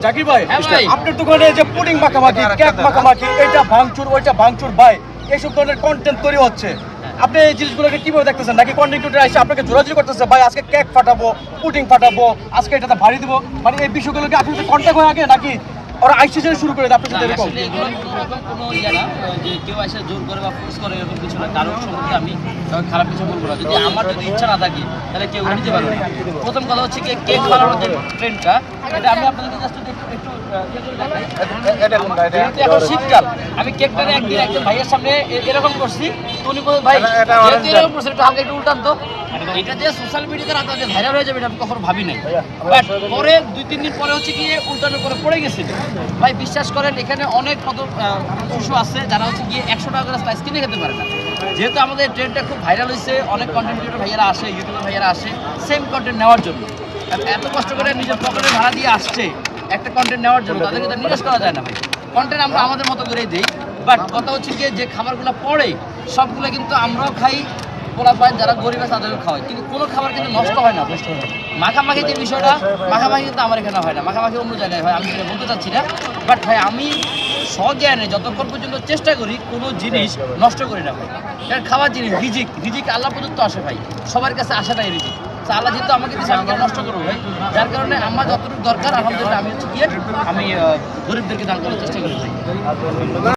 জাকির ভাই, আপনার দোকানে যে পুডিং মাখামাখি, কেক মাখামাখি, এটা ভাঙচুর, ওইটা ভাঙচুর ভাই, এইসব ধরনের কন্টেন্ট তৈরি হচ্ছে। আপনি এই জিনিসগুলোকে কিভাবে দেখতেছেন? নাকি কন্টেন্ট ক্রিয়েটর এসে আপনাকে জোরাজুরি করতেছে, ভাই আজকে কেক ফাটাবো, পুডিং ফাটাবো, আজকে এটাতে ভারী দিব, মানে এই বিষয়গুলোকে আপনার সাথে কন্ট্যাক্ট হয়ে আগে নাকি ওরা আইসিজেন শুরু করে দেয় আপনার সাথে এরকম? এগুলো কোনো ইয়ে না যে কেউ এসে জোর করে বা ফোর্স করে এরকম কিছু না। কারোর সম্পর্কে আমি খারাপ কিছু বলবো না। যদি আমার যদি ইচ্ছা না থাকে তাহলে কেউ নিতে পারবে না। প্রথম কথা হচ্ছে কি, কেক বানানোর যে ট্রেন্ডটা, এটা আমি আপনাদেরকে জাস্ট একটু এখন শীতকাল, আমি কেকটা একদিন একজন ভাইয়ের সামনে এরকম করছি, তো উনি বলল ভাই যেহেতু এরকম করছে একটু হালকা একটু উল্টান তো। এটা যে সোশ্যাল মিডিয়াতে রাতে ভাইরাল হয়ে যাবে এটা আমি কখনো ভাবি নাই। বাট পরে 2-3 দিন পরে হচ্ছে গিয়ে উল্টানোর পরে পড়ে গেছিল। ভাই বিশ্বাস করেন, এখানে অনেক কত শিশু আছে যারা হচ্ছে গিয়ে 100 টাকা করে স্লাইস কিনে খেতে পারে না। যেহেতু আমাদের ট্রেন্ডটা খুব ভাইরাল হয়েছে, অনেক কন্টেন্ট ক্রিয়েটর ভাইয়ারা আসে, ইউটিউবার ভাইয়ারা আসে সেম কন্টেন্ট নেওয়ার জন্য। এত কষ্ট করে নিজের পকেটে ভাড়া দিয়ে আসছে একটা কন্টেন্ট নেওয়ার জন্য, তাদেরকে তো নিরাশ করা যায় না ভাই। কন্টেন্ট আমরা আমাদের মতো করেই দিই, বাট কথা হচ্ছে গিয়ে যে খাবারগুলো পড়ে সবগুলো কিন্তু আমরাও খাই, পোলা পায় যারা গরিব আছে তাদেরও খাওয়াই, কিন্তু কোনো খাবার কিন্তু নষ্ট হয় না। মাখামাখি যে বিষয়টা, মাখামাখি কিন্তু আমার এখানে হয় না, মাখামাখি অন্য জায়গায় হয়, আমি সেটা বলতে চাচ্ছি না। বাট ভাই আমি স্বজ্ঞানে যতক্ষণ পর্যন্ত চেষ্টা করি কোনো জিনিস নষ্ট করি না ভাই। কারণ খাওয়ার জিনিস রিজিক আল্লাহ প্রদত্ত আসে ভাই, সবার কাছে আসাটাই রিজিক। আল্লাহ যেহেতু আমাকে দিচ্ছে, আমি কেন নষ্ট করবো ভাই? যার কারণে আমার যতটুকু দরকার আলহামদুলিল্লাহ আমি হচ্ছে গিয়ে আমি গরিবদেরকে দান করার চেষ্টা করি ভাই।